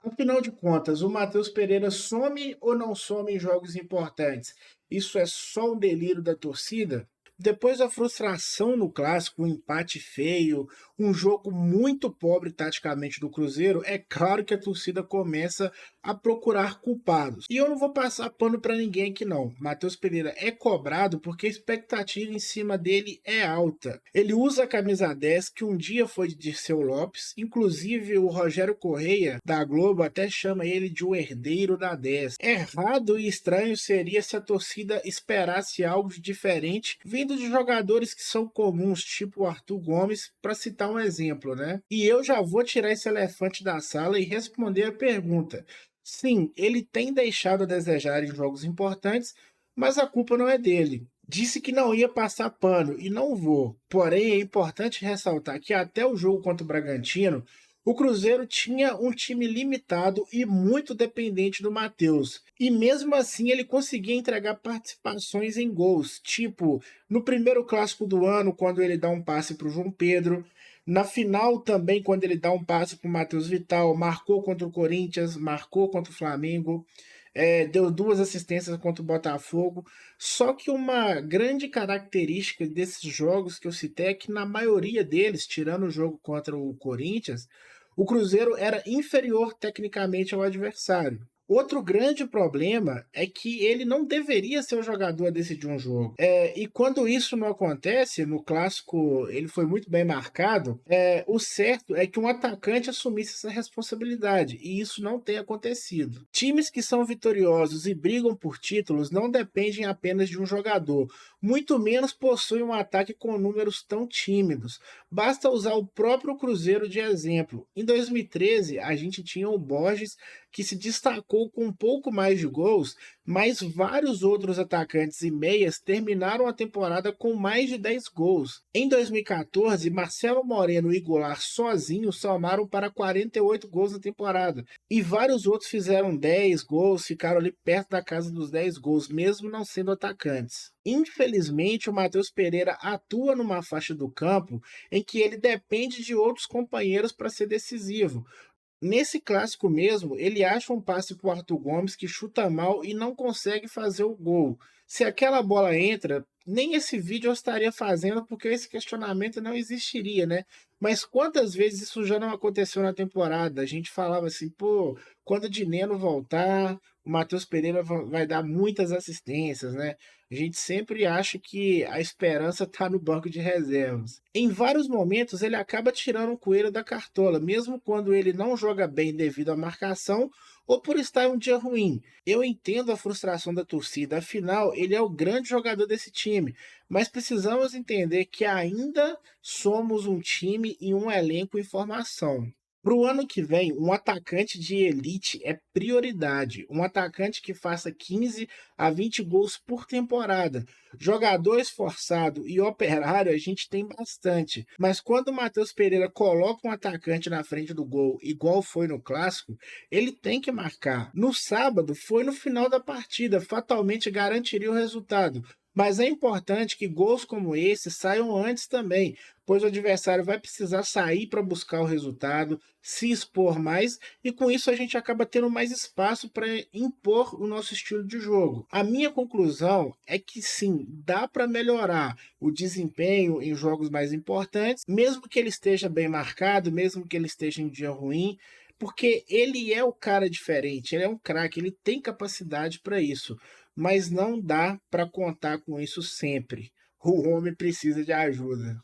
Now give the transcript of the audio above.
Afinal de contas, o Matheus Pereira some ou não some em jogos importantes? Isso é só um delírio da torcida? Depois da frustração no clássico, um empate feio, um jogo muito pobre taticamente do Cruzeiro, é claro que a torcida começa a procurar culpados. E eu não vou passar pano para ninguém aqui não. Matheus Pereira é cobrado porque a expectativa em cima dele é alta. Ele usa a camisa 10 que um dia foi de Dirceu Lopes, inclusive o Rogério Correia da Globo até chama ele de o herdeiro da 10. Errado e estranho seria se a torcida esperasse algo de diferente vindo de jogadores que são comuns, tipo o Arthur Gomes, para citar um exemplo, né? E eu já vou tirar esse elefante da sala e responder a pergunta. Sim, ele tem deixado a desejar em jogos importantes, mas a culpa não é dele. Disse que não ia passar pano e não vou. Porém, é importante ressaltar que até o jogo contra o Bragantino, o Cruzeiro tinha um time limitado e muito dependente do Matheus. E mesmo assim ele conseguia entregar participações em gols, tipo no primeiro clássico do ano, quando ele dá um passe para o João Pedro, na final também, quando ele dá um passe para o Matheus Vital, marcou contra o Corinthians, marcou contra o Flamengo, deu duas assistências contra o Botafogo. Só que uma grande característica desses jogos que eu citei é que na maioria deles, tirando o jogo contra o Corinthians, o Cruzeiro era inferior tecnicamente ao adversário. Outro grande problema é que ele não deveria ser o jogador a decidir um jogo. E quando isso não acontece, no clássico ele foi muito bem marcado, o certo é que um atacante assumisse essa responsabilidade, e isso não tem acontecido. Times que são vitoriosos e brigam por títulos não dependem apenas de um jogador, muito menos possuem um ataque com números tão tímidos. Basta usar o próprio Cruzeiro de exemplo. Em 2013, a gente tinha o Borges, que se destacou com um pouco mais de gols, mas vários outros atacantes e meias terminaram a temporada com mais de 10 gols. Em 2014, Marcelo Moreno e Goulart sozinhos somaram para 48 gols na temporada, e vários outros fizeram 10 gols, ficaram ali perto da casa dos 10 gols, mesmo não sendo atacantes. Infelizmente, o Matheus Pereira atua numa faixa do campo em que ele depende de outros companheiros para ser decisivo. Nesse clássico mesmo, ele acha um passe para o Arthur Gomes que chuta mal e não consegue fazer o gol. Se aquela bola entra, nem esse vídeo eu estaria fazendo porque esse questionamento não existiria, né? Mas quantas vezes isso já não aconteceu na temporada? A gente falava assim, pô, quando o Dineno voltar, o Matheus Pereira vai dar muitas assistências, né? A gente sempre acha que a esperança está no banco de reservas. Em vários momentos ele acaba tirando o coelho da cartola, mesmo quando ele não joga bem devido à marcação ou por estar em um dia ruim. Eu entendo a frustração da torcida, afinal, ele é o grande jogador desse time, mas precisamos entender que ainda somos um time e um elenco em formação. Para o ano que vem, um atacante de elite é prioridade. Um atacante que faça 15 a 20 gols por temporada. Jogador esforçado e operário a gente tem bastante. Mas quando o Matheus Pereira coloca um atacante na frente do gol, igual foi no clássico, ele tem que marcar. No sábado, foi no final da partida, fatalmente garantiria o resultado. Mas é importante que gols como esse saiam antes também, pois o adversário vai precisar sair para buscar o resultado, se expor mais, e com isso a gente acaba tendo mais espaço para impor o nosso estilo de jogo. A minha conclusão é que sim, dá para melhorar o desempenho em jogos mais importantes, mesmo que ele esteja bem marcado, mesmo que ele esteja em dia ruim, porque ele é o cara diferente, ele é um craque, ele tem capacidade para isso, mas não dá para contar com isso sempre. O homem precisa de ajuda.